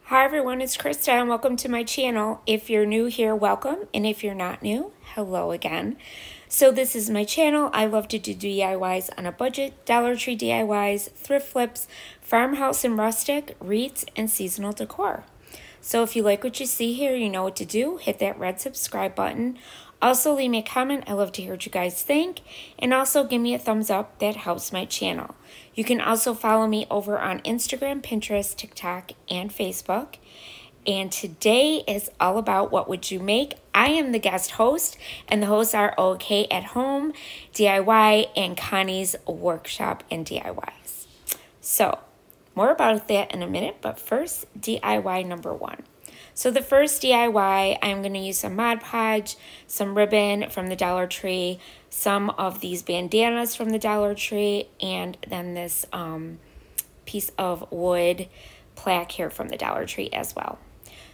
Hi everyone, it's Krista and welcome to my channel. If you're new here, welcome, and if you're not new, hello again. So this is my channel. I love to do DIYs on a budget, Dollar Tree DIYs, thrift flips, farmhouse and rustic, wreaths, and seasonal decor. So if you like what you see here, you know what to do. Hit that red subscribe button. Also leave me a comment. I love to hear what you guys think. And also give me a thumbs up. That helps my channel. You can also follow me over on Instagram, Pinterest, TikTok, and Facebook. And today is all about what would you make. I am the guest host, and the hosts are OK at Home, DIY, and Connie's Workshop and DIYs. So more about that in a minute, but first, DIY number one. So the first DIY, I'm going to use some Mod Podge, some ribbon from the Dollar Tree, some of these bandanas from the Dollar Tree, and then this piece of wood plaque here from the Dollar Tree as well.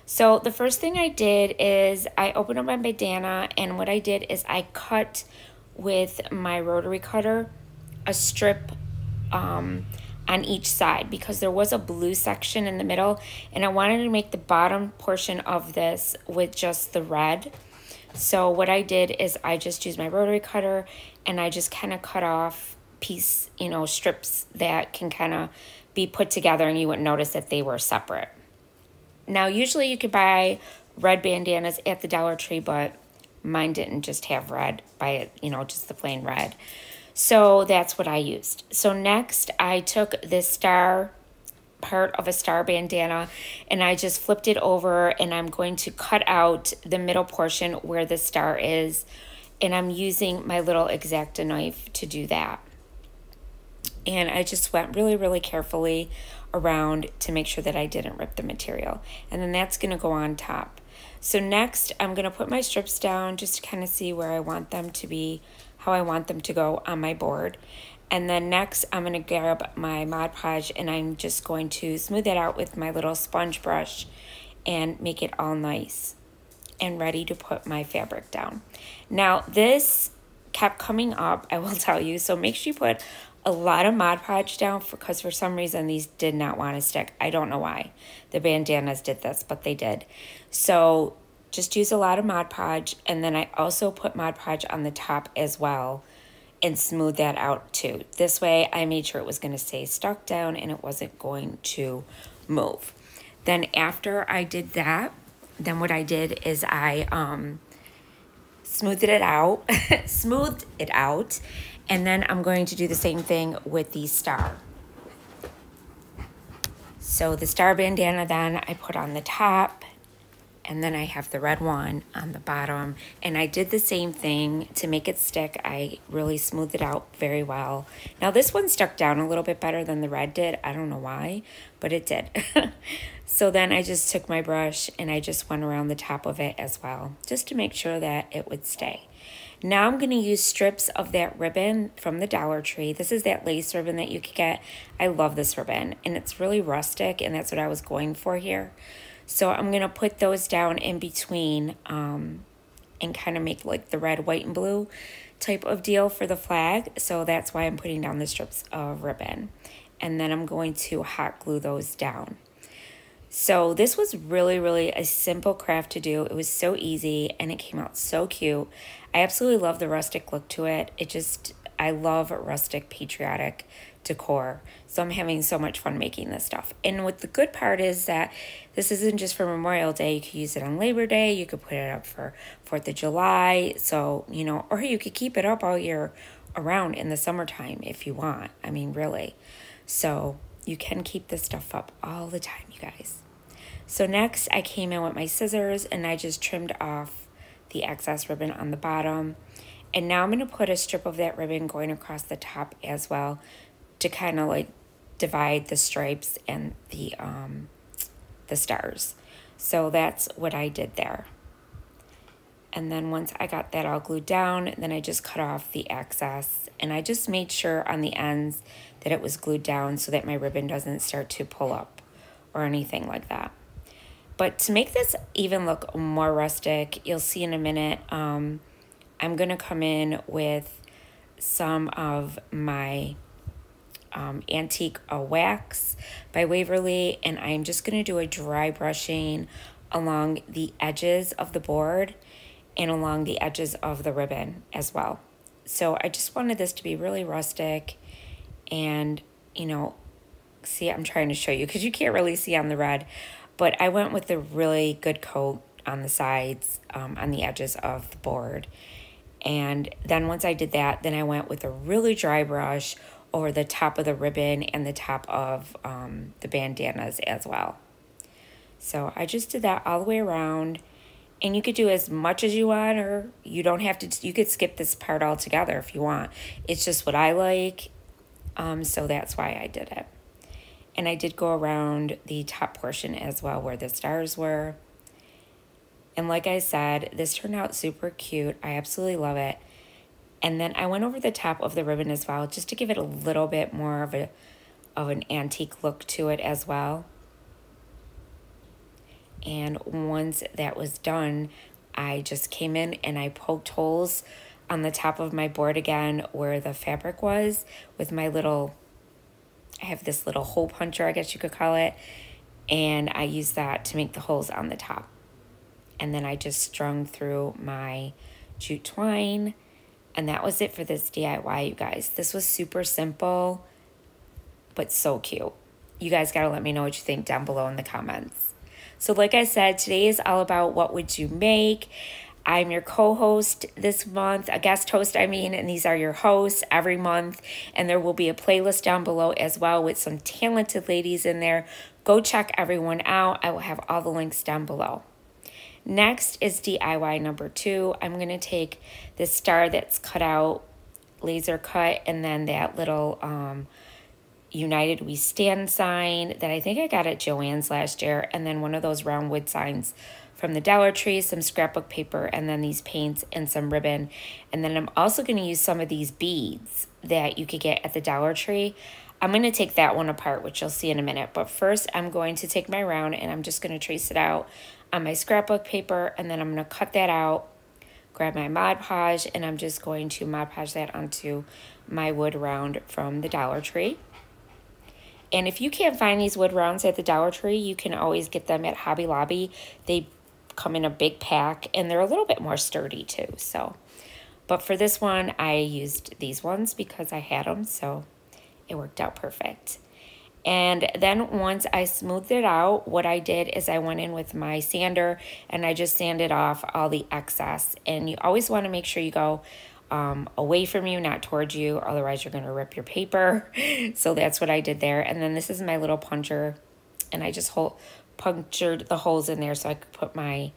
So the first thing I did is I opened up my bandana, and what I did is I cut with my rotary cutter a strip on each side because there was a blue section in the middle, and I wanted to make the bottom portion of this with just the red. So what I did is I just used my rotary cutter and I just kind of cut off strips that can kind of be put together and you wouldn't notice that they were separate. Now usually you could buy red bandanas at the Dollar Tree, but mine didn't just have red, just the plain red. So that's what I used. So next I took this star part of a star bandana and I just flipped it over, and I'm going to cut out the middle portion where the star is, and I'm using my little X-Acto knife to do that. And I just went really, really carefully around to make sure that I didn't rip the material. And then that's going to go on top. So next I'm going to put my strips down just to kind of see where I want them to be, how I want them to go on my board. And then next I'm going to grab my Mod Podge and I'm just going to smooth it out with my little sponge brush and make it all nice and ready to put my fabric down. Now this kept coming up, I will tell you, so make sure you put a lot of Mod Podge down because for some reason these did not want to stick. I don't know why. The bandanas did this, but they did. So just use a lot of Mod Podge, and then I also put Mod Podge on the top as well and smooth that out too. This way I made sure it was going to stay stuck down and it wasn't going to move. Then after I did that, then what I did is I smoothed it out, and then I'm going to do the same thing with the star. So the star bandana then I put on the top, and then I have the red one on the bottom, and I did the same thing to make it stick. I really smoothed it out very well. Now this one stuck down a little bit better than the red did. I don't know why, but it did. So then I just took my brush and I just went around the top of it as well, just to make sure that it would stay. Now I'm going to use strips of that ribbon from the Dollar Tree. This is that lace ribbon that you could get. I love this ribbon, and it's really rustic, and that's what I was going for here. So I'm going to put those down in between and kind of make like the red, white, and blue type of deal for the flag. So that's why I'm putting down the strips of ribbon. And then I'm going to hot glue those down. So this was really, really a simple craft to do. It was so easy and it came out so cute. I absolutely love the rustic look to it. I love rustic patriotic decor. So I'm having so much fun making this stuff. And what the good part is that this isn't just for Memorial Day. You could use it on Labor Day. You could put it up for 4th of July. So, or you could keep it up all year around in the summertime if you want. I mean, really. So you can keep this stuff up all the time, you guys. So next I came in with my scissors and I just trimmed off the excess ribbon on the bottom. And now I'm going to put a strip of that ribbon going across the top as well to kind of like divide the stripes and the stars. So that's what I did there. And then once I got that all glued down, then I just cut off the excess, and I just made sure on the ends that it was glued down so that my ribbon doesn't start to pull up or anything like that. But to make this even look more rustic, you'll see in a minute, I'm going to come in with some of my Antique Wax by Waverly, and I'm just going to do a dry brushing along the edges of the board and along the edges of the ribbon as well. So I just wanted this to be really rustic, and you know, see, I'm trying to show you because you can't really see on the red, but I went with a really good coat on the sides, on the edges of the board. And then once I did that, then I went with a really dry brush over the top of the ribbon and the top of the bandanas as well. So I just did that all the way around, and you could do as much as you want, or you don't have to, you could skip this part altogether if you want. It's just what I like, so that's why I did it. And I did go around the top portion as well where the stars were. And like I said, this turned out super cute. I absolutely love it. And then I went over the top of the ribbon as well, just to give it a little bit more of an antique look to it as well. And once that was done, I just came in and I poked holes on the top of my board again where the fabric was with my little, I have this little hole puncher, I guess you could call it, and I used that to make the holes on the top. And then I just strung through my jute twine, and that was it for this DIY, you guys. This was super simple, but so cute. You guys gotta let me know what you think down below in the comments. So like I said, today is all about what would you make. I'm your co-host this month, a guest host, I mean, and these are your hosts every month. And there will be a playlist down below as well with some talented ladies in there. Go check everyone out. I will have all the links down below. Next is DIY number 2. I'm going to take this star that's cut out, laser cut, and then that little United We Stand sign that I think I got at Joann's last year, and then one of those round wood signs from the Dollar Tree, some scrapbook paper, and then these paints and some ribbon. And then I'm also going to use some of these beads that you could get at the Dollar Tree. I'm going to take that one apart, which you'll see in a minute. But first, I'm going to take my round and I'm just going to trace it out on my scrapbook paper, and then I'm going to cut that out, grab my Mod Podge, and I'm just going to Mod Podge that onto my wood round from the Dollar Tree. And if you can't find these wood rounds at the Dollar Tree, you can always get them at Hobby Lobby. They come in a big pack, and they're a little bit more sturdy too. So, but for this one, I used these ones because I had them, so it worked out perfect. And then once I smoothed it out, what I did is I went in with my sander and I just sanded off all the excess. And you always want to make sure you go away from you, not towards you, otherwise you're going to rip your paper. So that's what I did there. And then this is my little puncher, and I just punctured the holes in there so I could put my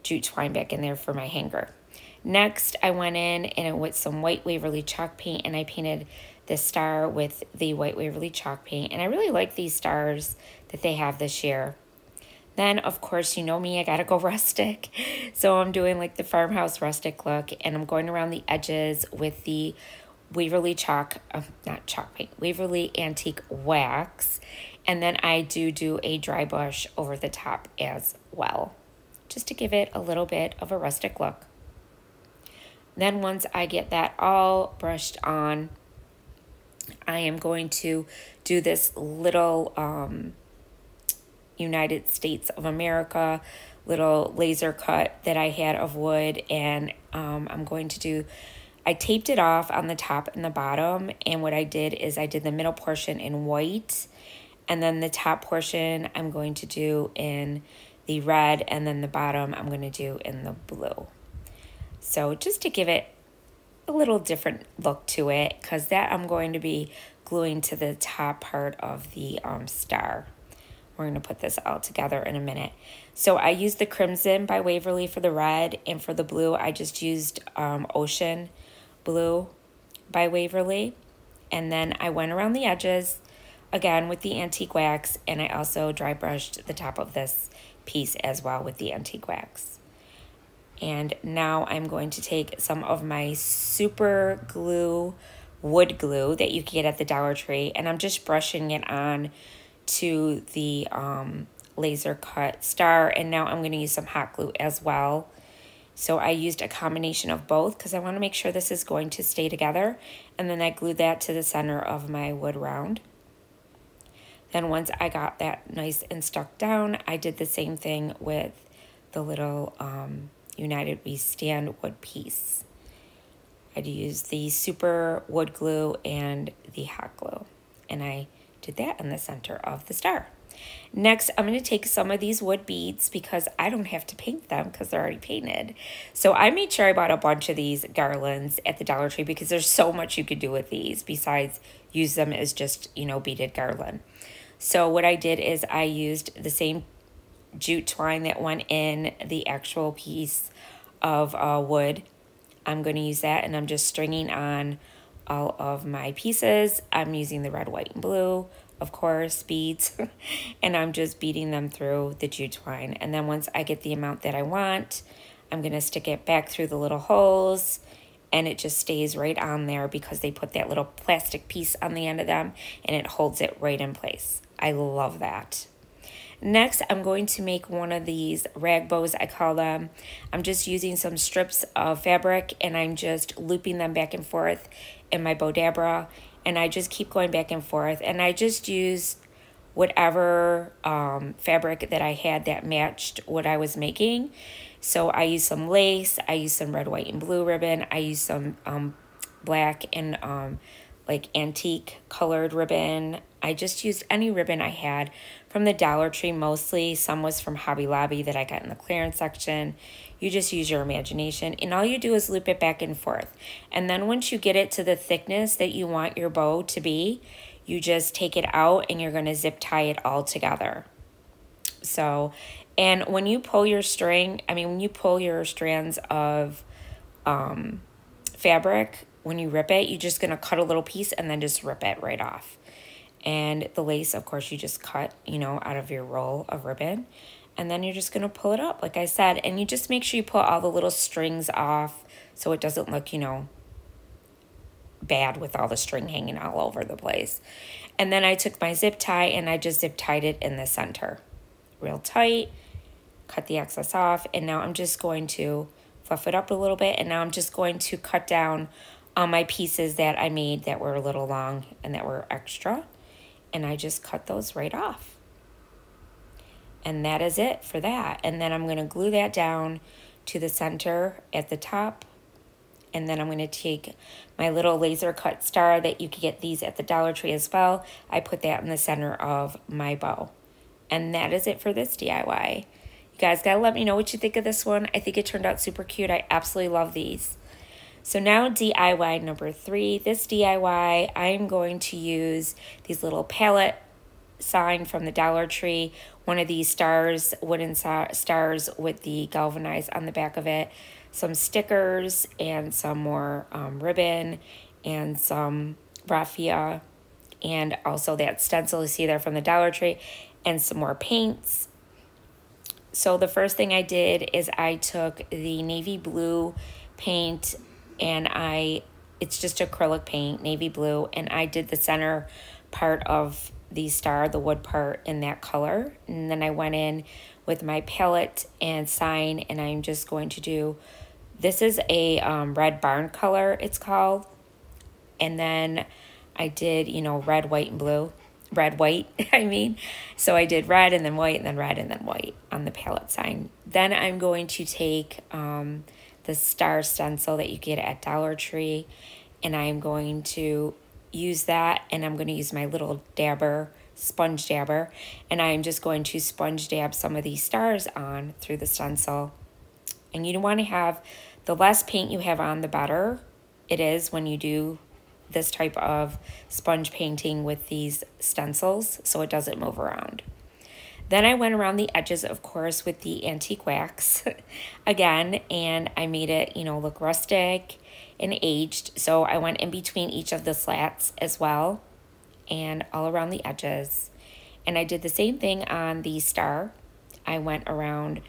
jute twine back in there for my hanger. Next, I went in and with some white Waverly chalk paint, and I painted this star with the white Waverly chalk paint. And I really like these stars that they have this year. Then, of course, you know me, I gotta go rustic. So I'm doing like the farmhouse rustic look, and I'm going around the edges with the Waverly Waverly Antique Wax. And then I do a dry brush over the top as well, just to give it a little bit of a rustic look. Then once I get that all brushed on, I am going to do this little United States of America little laser cut that I had of wood, and I'm going to do, I taped it off on the top and the bottom, and what I did is I did the middle portion in white, and then the top portion I'm going to do in the red, and then the bottom I'm going to do in the blue. So just to give it a little different look to it, because that I'm going to be gluing to the top part of the star. We're going to put this all together in a minute. So I used the Crimson by Waverly for the red, and for the blue I just used Ocean Blue by Waverly. And then I went around the edges again with the antique wax, and I also dry brushed the top of this piece as well with the antique wax. And now I'm going to take some of my super glue, wood glue that you can get at the Dollar Tree, and I'm just brushing it on to the laser cut star. And now I'm going to use some hot glue as well, So I used a combination of both because I want to make sure this is going to stay together. And then I glued that to the center of my wood round. Then once I got that nice and stuck down, I did the same thing with the little United We Stand wood piece. I'd use the super wood glue and the hot glue. And I did that in the center of the star. Next, I'm going to take some of these wood beads because I don't have to paint them because they're already painted. So I made sure I bought a bunch of these garlands at the Dollar Tree because there's so much you could do with these besides use them as just, you know, beaded garland. So what I did is I used the same jute twine that went in the actual piece of wood. I'm going to use that, and I'm just stringing on all of my pieces. I'm using the red, white, and blue, of course, beads, and I'm just beading them through the jute twine. And then once I get the amount that I want, I'm going to stick it back through the little holes, and it just stays right on there because they put that little plastic piece on the end of them, and it holds it right in place. I love that. Next, I'm going to make one of these rag bows, I call them. I'm just using some strips of fabric, and I'm just looping them back and forth in my Bodabra, and I just keep going back and forth, and I just use whatever fabric that I had that matched what I was making. So I use some lace, I use some red, white, and blue ribbon, I use some black and like antique colored ribbon. I just used any ribbon I had from the Dollar Tree mostly. Some was from Hobby Lobby that I got in the clearance section. You just use your imagination, and all you do is loop it back and forth. And then once you get it to the thickness that you want your bow to be, you just take it out and you're going to zip tie it all together. So, and when you pull your string, when you pull your strands of fabric, when you rip it, you're just going to cut a little piece and then just rip it right off. And the lace, of course, you just cut, you know, out of your roll of ribbon. And then you're just going to pull it up, like I said. And you just make sure you pull all the little strings off so it doesn't look, you know, bad with all the string hanging all over the place. And then I took my zip tie and I just zip tied it in the center. Real tight. Cut the excess off. And now I'm just going to fluff it up a little bit. And now I'm just going to cut down on my pieces that I made that were a little long and that were extra. And I just cut those right off. And that is it for that. And then I'm going to glue that down to the center at the top. And then I'm going to take my little laser cut star that you can get these at the Dollar Tree as well. I put that in the center of my bow. And that is it for this DIY. You guys got to let me know what you think of this one. I think it turned out super cute. I absolutely love these. So now DIY number 3. This DIY, I'm going to use these little palette sign from the Dollar Tree. One of these stars, wooden stars with the galvanized on the back of it. Some stickers and some more ribbon and some raffia. And also that stencil you see there from the Dollar Tree. And some more paints. So the first thing I did is I took the navy blue paint, and it's just acrylic paint, navy blue, and I did the center part of the star, the wood part, in that color. And then I went in with my palette and sign, and I'm just going to do, this is a red barn color, it's called. And then I did, you know, red, white, and blue. Red, white, So I did red and then white and then red and then white on the palette sign. Then I'm going to take the star stencil that you get at Dollar Tree, and I'm going to use that, and I'm going to use my little dabber, sponge dabber, and I'm just going to sponge dab some of these stars on through the stencil. And you want to have, the less paint you have on, the better it is when you do this type of sponge painting with these stencils, so it doesn't move around. Then I went around the edges, of course, with the antique wax again, and I made it, you know, look rustic and aged. So I went in between each of the slats as well and all around the edges. And I did the same thing on the star. I went around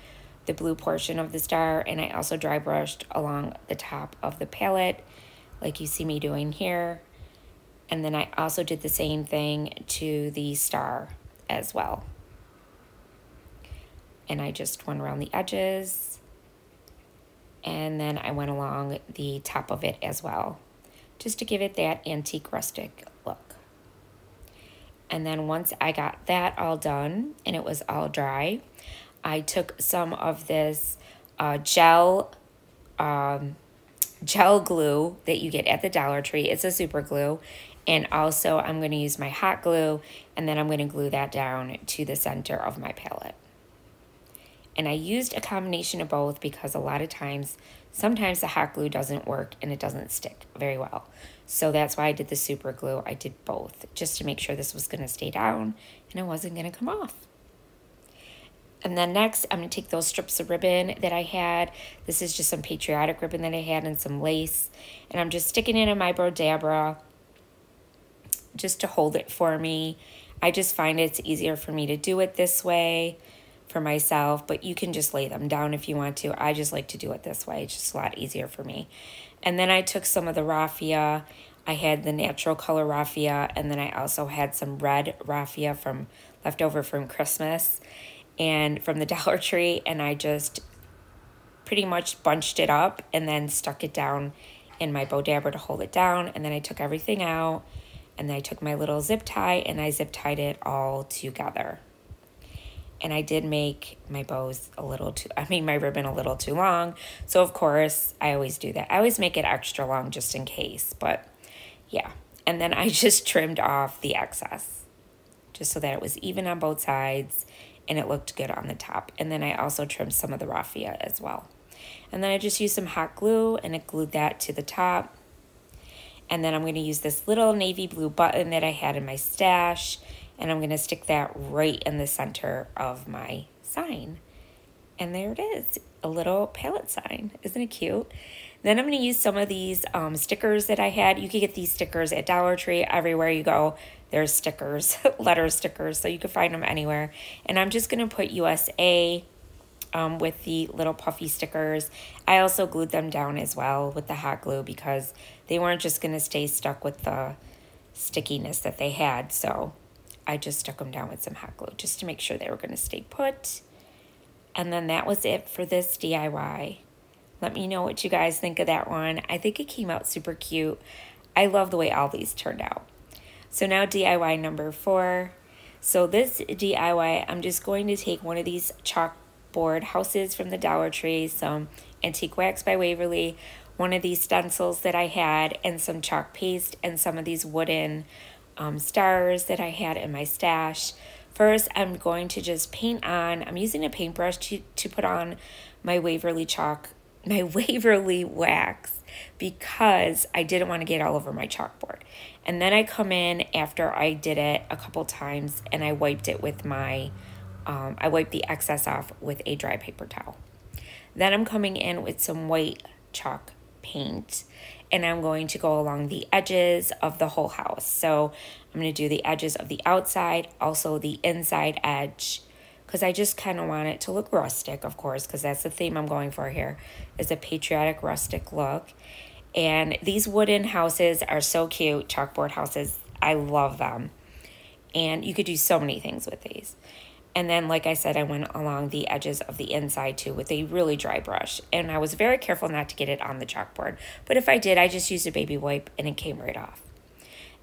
the blue portion of the star, and I also dry brushed along the top of the palette like you see me doing here. And then I also did the same thing to the star as well. And I just went around the edges. And then I went along the top of it as well, just to give it that antique rustic look. And then once I got that all done and it was all dry, I took some of this gel glue that you get at the Dollar Tree. It's a super glue. And also I'm going to use my hot glue, and then I'm going to glue that down to the center of my palette. And I used a combination of both because a lot of times, sometimes the hot glue doesn't work and it doesn't stick very well. So that's why I did the super glue. I did both just to make sure this was going to stay down and it wasn't going to come off. And then next, I'm going to take those strips of ribbon that I had. This is just some patriotic ribbon that I had and some lace. And I'm just sticking it in my Brodabra just to hold it for me. I just find it's easier for me to do it this way for myself, but you can just lay them down if you want to. I just like to do it this way. It's just a lot easier for me. And then I took some of the raffia. I had the natural color raffia, and then I also had some red raffia from leftover from Christmas and from the Dollar Tree, and I just pretty much bunched it up and then stuck it down in my Brodabra to hold it down. And then I took everything out, and then I took my little zip tie and I zip tied it all together. And I did make my bows my ribbon a little too long. So of course I always do that. I always make it extra long just in case, but yeah. And then I just trimmed off the excess just so that it was even on both sides and it looked good on the top. And then I also trimmed some of the raffia as well. And then I just used some hot glue and I glued that to the top. And then I'm going to use this little navy blue button that I had in my stash, and I'm going to stick that right in the center of my sign. And there it is, a little palette sign. Isn't it cute? Then I'm going to use some of these stickers that I had. You can get these stickers at Dollar Tree. Everywhere you go, there's stickers, letter stickers, so you can find them anywhere. And I'm just going to put USA with the little puffy stickers. I also glued them down as well with the hot glue because they weren't just going to stay stuck with the stickiness that they had. So I just stuck them down with some hot glue just to make sure they were going to stay put. And then that was it for this DIY. Let me know what you guys think of that one. I think it came out super cute. I love the way all these turned out. So now DIY number 4. So this DIY, I'm just going to take one of these chalkboard houses from the Dollar Tree, some antique wax by Waverly, one of these stencils that I had, and some chalk paste, and some of these wooden stars that I had in my stash. First, I'm going to just paint on, I'm using a paintbrush to put on my Waverly wax because I didn't want to get all over my chalkboard. And then I come in after I did it a couple times and I wiped it with my, I wiped the excess off with a dry paper towel. Then I'm coming in with some white chalk paint and I'm going to go along the edges of the whole house. So I'm going to do the edges of the outside, also the inside edge, because I just kind of want it to look rustic, of course, because that's the theme I'm going for here, is a patriotic rustic look. And these wooden houses are so cute, chalkboard houses. I love them. And you could do so many things with these. And then, like I said, I went along the edges of the inside too with a really dry brush. And I was very careful not to get it on the chalkboard. But if I did, I just used a baby wipe and it came right off.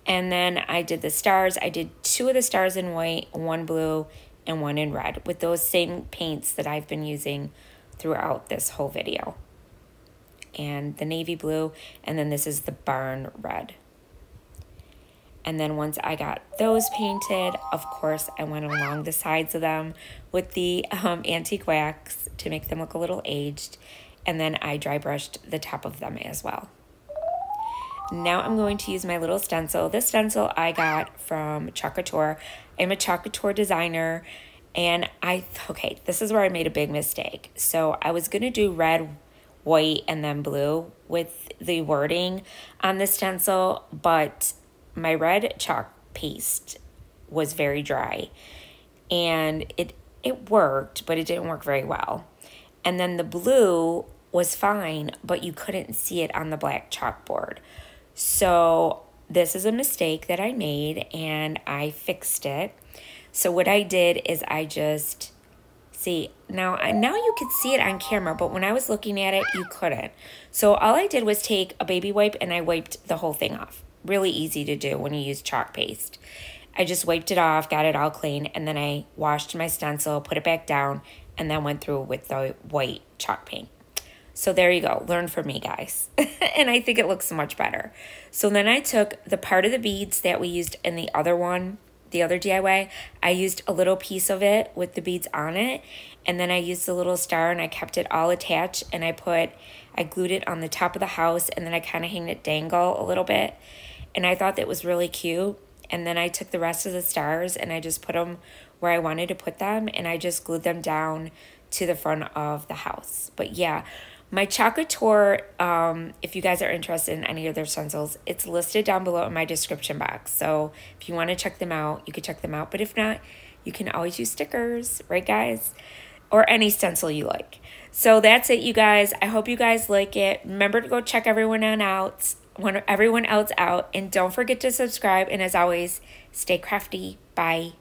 And then I did the stars. I did 2 of the stars in white, 1 blue, and 1 in red with those same paints that I've been using throughout this whole video. And the navy blue, and then this is the barn red. And then once I got those painted, of course, I went along the sides of them with the antique wax to make them look a little aged. And then I dry brushed the top of them as well. Now I'm going to use my little stencil. This stencil I got from Chalk Couture. I'm a Chalk Couture designer. And okay, this is where I made a big mistake. So I was going to do red, white, and then blue with the wording on the stencil, but my red chalk paste was very dry and it worked, but it didn't work very well. And then the blue was fine, but you couldn't see it on the black chalkboard. So this is a mistake that I made and I fixed it. So what I did is I just See, now you could see it on camera, but when I was looking at it, you couldn't. So all I did was take a baby wipe and I wiped the whole thing off. Really easy to do when you use chalk paste. I just wiped it off, got it all clean, and then I washed my stencil, put it back down, and then went through with the white chalk paint. So there you go. Learn from me, guys. And I think it looks much better. So then I took the part of the beads that we used in the other one, the other DIY. I used a little piece of it with the beads on it. And then I used the little star and I kept it all attached. And I glued it on the top of the house. And then I kind of hanged it dangle a little bit. And I thought that was really cute. And then I took the rest of the stars and I just put them where I wanted to put them. And I just glued them down to the front of the house. But yeah, my chocolate tour, if you guys are interested in any of their stencils, it's listed down below in my description box. So if you want to check them out, you can check them out. But if not, you can always use stickers, right guys? Or any stencil you like. So that's it, you guys. I hope you guys like it. Remember to go check everyone else out. And don't forget to subscribe. And as always, stay crafty. Bye.